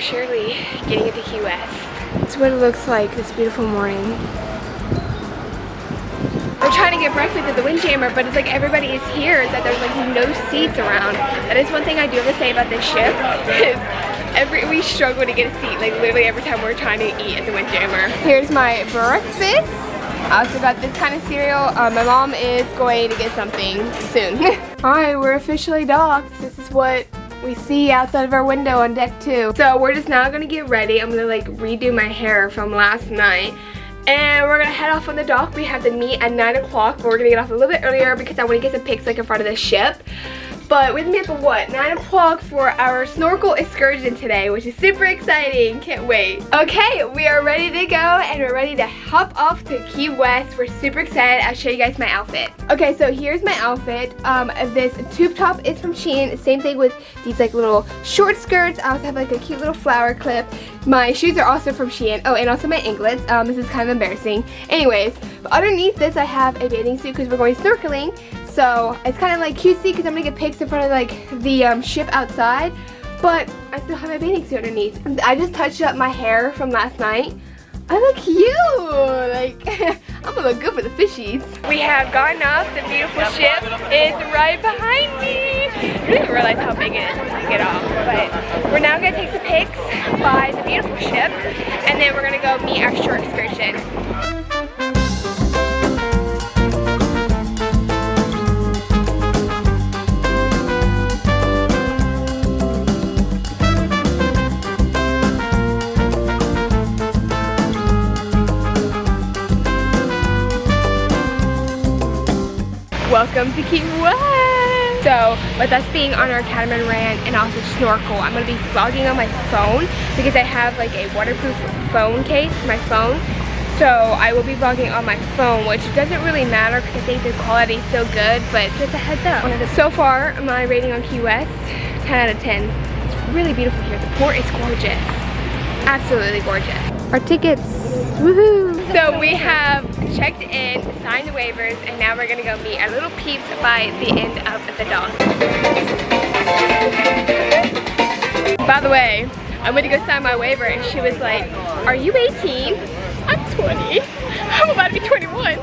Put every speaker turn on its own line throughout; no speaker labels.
surely getting into Key West. That's what it looks like this beautiful morning. We're trying to get breakfast at the Windjammer, but it's like everybody is here, that there's like no seats around. That is one thing I do have to say about this ship, is we struggle to get a seat, like literally every time we're trying to eat at the Windjammer. Here's my breakfast. I also got this kind of cereal. My mom is going to get something soon. Alright, we're officially docked. This is what we see outside of our window on deck 2. So we're just now gonna get ready. I'm gonna like redo my hair from last night. And we're gonna head off on the dock. We have to meet at 9 o'clock, but we're gonna get off a little bit earlier because I wanna get some pics like in front of the ship. But we have to meet at what? 9 o'clock for our snorkel excursion today, which is super exciting. Can't wait. Okay, we are ready to go and we're ready to hop off to Key West. We're super excited. I'll show you guys my outfit. Okay, so here's my outfit. This tube top is from Shein. Same thing with these like little short skirts. I also have like a cute little flower clip. My shoes are also from Shein. Oh, and also my anklets. This is kind of embarrassing. Anyways, underneath this I have a bathing suit because we're going snorkeling. So it's kind of like cutesy because I'm gonna get pics in front of like the ship outside, but I still have my bathing suit underneath. I just touched up my hair from last night. I look cute. Like I'm gonna look good for the fishies. We have gotten off. The beautiful ship is right behind me. I didn't realize how big it is until you get off, but we're now gonna take some pics by the beautiful ship, and then we're gonna go meet our short excursion. Welcome to Key West! So, with us being on our catamaran and also snorkel, I'm going to be vlogging on my phone because I have like a waterproof phone case for my phone. So, I will be vlogging on my phone, which doesn't really matter because I think the quality is still good, but just a heads up. So far, my rating on Key West, 10 out of 10. It's really beautiful here. The port is gorgeous. Absolutely gorgeous. Our tickets, woohoo! So we have checked in, signed the waivers, and now we're gonna go meet our little peeps by the end of the dock. By the way, I went to go sign my waiver and she was like, "Are you 18? I'm 20. I'm about to be 21.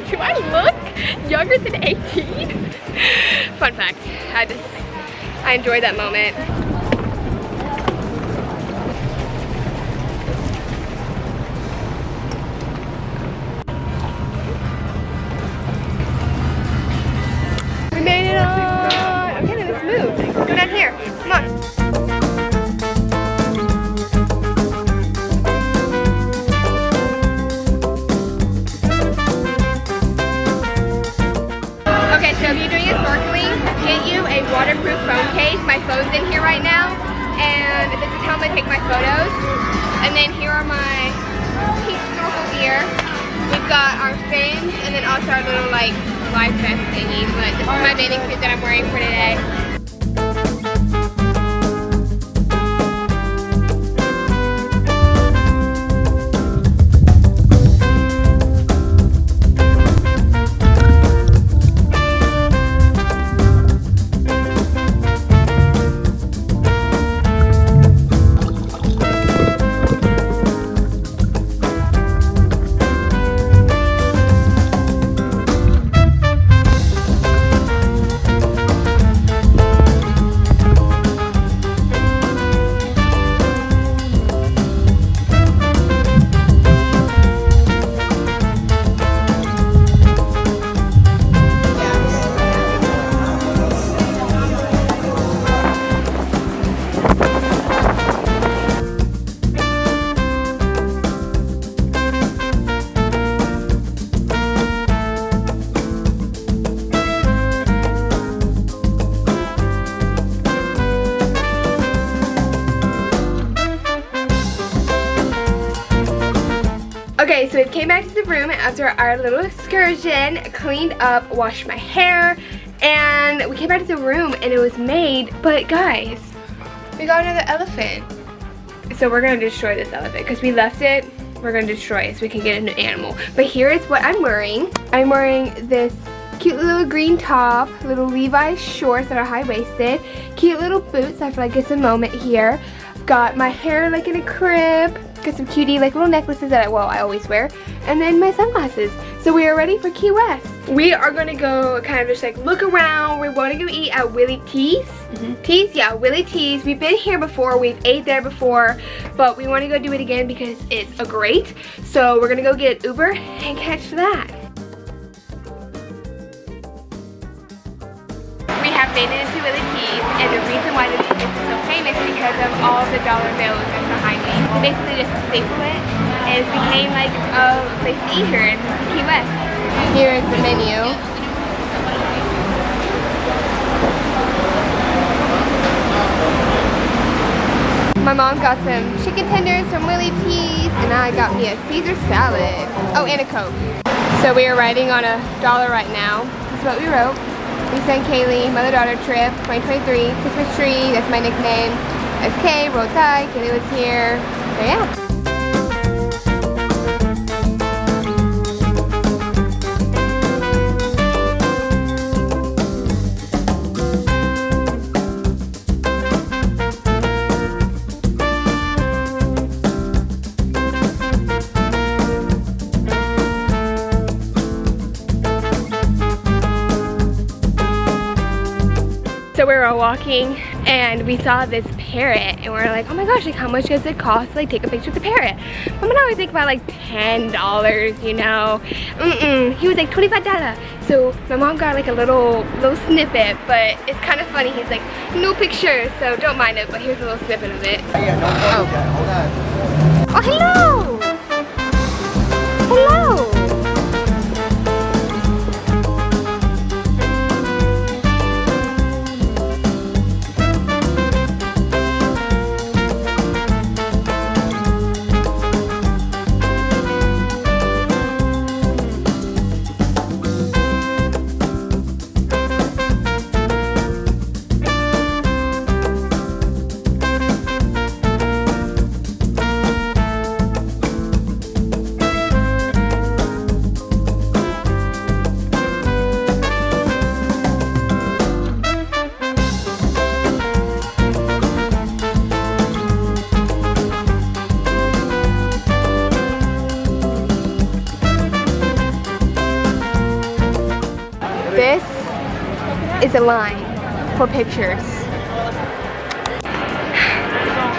Do I look younger than 18? Fun fact, I enjoyed that moment. We made it on! Okay, let's move. Let's go down here. Come on. Okay, so if you're doing a snorkeling, get you a waterproof phone case. My phone's in here right now, and this is how I'm gonna take my photos. And then here are my pink snorkel gear. We've got our fins, and then also our little like life vest thingy, but this is my bathing suit that I'm wearing for today. Okay, so we came back to the room after our little excursion, cleaned up, washed my hair, and we came back to the room and it was made, but guys, we got another elephant. So we're gonna destroy this elephant because we left it, we're gonna destroy it so we can get a new animal. But here is what I'm wearing. I'm wearing this cute little green top, little Levi's shorts that are high-waisted, cute little boots, I feel like it's a moment here, Got my hair like in a crib. Got some cutie like little necklaces that I always wear. And then my sunglasses. So we are ready for Key West. We are gonna go kind of just like look around. We want to go eat at Willy T's. T's? Yeah, Willy T's. We've been here before. We've ate there before. But we want to go do it again because it's a great. So we're gonna go get Uber and catch that. We have made it into Willy T's, and the reason why this place is so famous is because of all the dollar bills that's behind me. They basically just staple it, and it became like a place to eat here in Key West. Here is the menu. My mom got some chicken tenders from Willy T's, and I got me a Caesar salad. Oh, and a Coke. So we are riding on $1 right now. This is what we wrote. Lisa and Kaylee, mother-daughter trip, 2023, Christmas tree, that's my nickname. SK, roll tide, Kaylee was here, so yeah. So we were walking and we saw this parrot and we were like, oh my gosh, like how much does it cost to like take a picture of the parrot? I'm gonna always think about like $10, you know. He was like $25. So my mom got like a little snippet, but it's kind of funny. He's like, no pictures, so don't mind it, but here's a little snippet of it. Oh, hello! Hello! This is a line for pictures.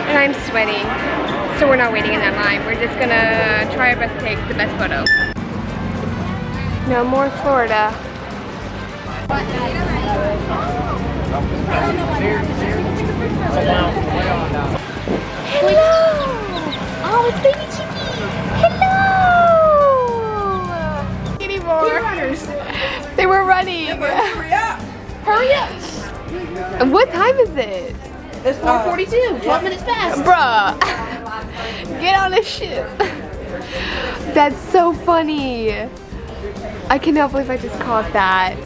And I'm sweating, so we're not waiting in that line. We're just gonna try our best to take the best photo. No more Florida. Hello! Oh, it's baby Chicky! Hello! Anymore. They were running.
Hurry up!
Hurry up!
And what time is it?
It's 4:42. 12 minutes past.
Bruh. Get on the ship. That's so funny. I cannot believe I just caught that.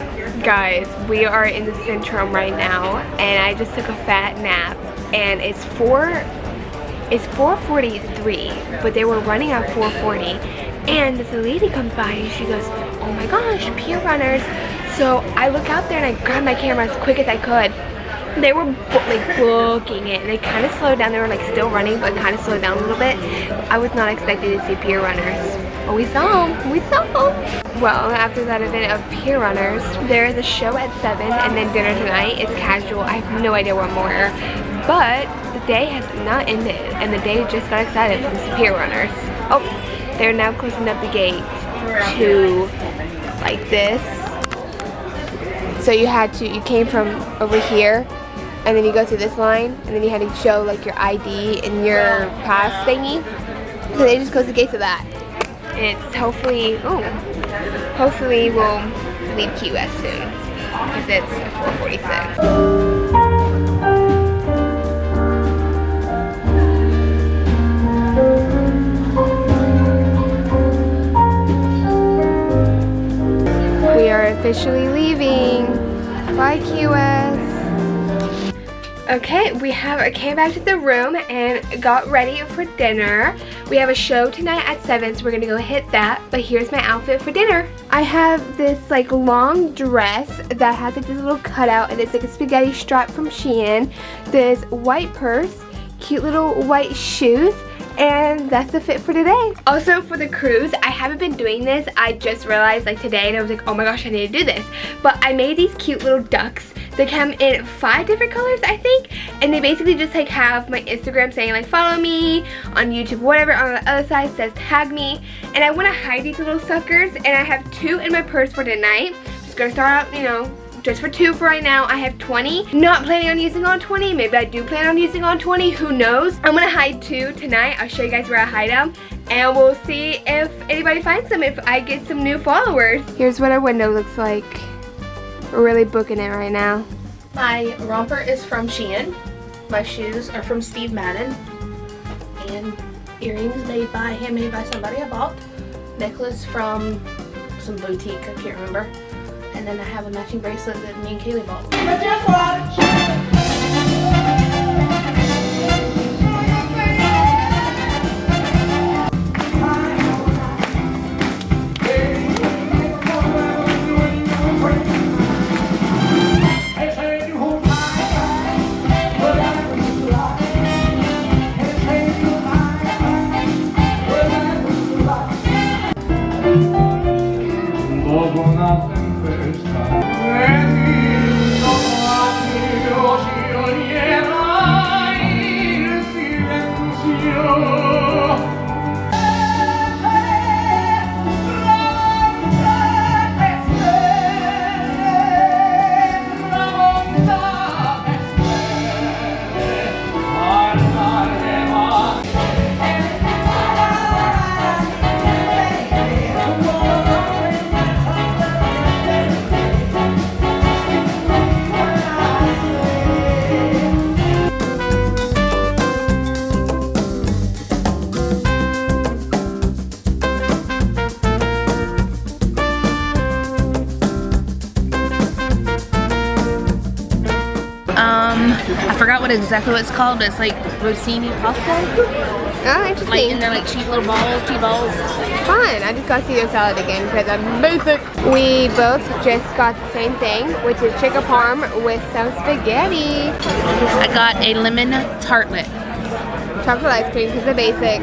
Guys, we are in the Centrum right now, and I just took a fat nap, and it's 4:43, but they were running at 4:40, and this lady comes by and she goes, oh my gosh, pier runners. So I look out there and I grab my camera as quick as I could. They were like booking it, and they kind of slowed down. They were like still running, but kind of slowed down a little bit. I was not expecting to see pier runners, but we saw them. We saw them. Well, after that event of pier runners, there is a show at 7, and then dinner tonight is casual. I have no idea what more, but the day has not ended, and the day just got excited from some pier runners. Oh, they're now closing up the gate to like this. So you came from over here, and then you go through this line, and then you had to show like your ID and your pass thingy. So they just closed the gate to that. And it's hopefully we'll leave Key West soon, because it's 4:46. We are officially leaving. Bye, Key West. Okay, we came back to the room and got ready for dinner. We have a show tonight at 7, so we're gonna go hit that. But here's my outfit for dinner. I have this like long dress that has like this little cutout, and it's like a spaghetti strap from Shein. This white purse cute little white shoes. And that's the fit for today. Also for the cruise, I haven't been doing this. I just realized like today and I was like, oh my gosh, I need to do this. But I made these cute little ducks. They come in 5 different colors, I think. And they basically just like have my Instagram saying like follow me on YouTube, whatever. On the other side says tag me. And I want to hide these little suckers. And I have 2 in my purse for tonight. Just gonna start out, you know, just for 2 for right now. I have 20. Not planning on using all 20. Maybe I do plan on using all 20. Who knows? I'm gonna hide 2 tonight. I'll show you guys where I hide them. And we'll see if anybody finds them, if I get some new followers. Here's what our window looks like. We're really booking it right now.
My romper is from Shein. My shoes are from Steve Madden. And earrings handmade by somebody I bought. Necklace from some boutique, I can't remember. And then I have a matching bracelet that me and Kaylee bought. But just watch! I forgot exactly what it's called, but it's like rosini pasta.
Oh, interesting.
Like, and they're like cheap little balls, tea balls.
Fun. I just got Caesar salad again because I'm basic. We both just got the same thing, which is chicken parm with some spaghetti.
I got a lemon tartlet.
Chocolate ice cream because they're basic.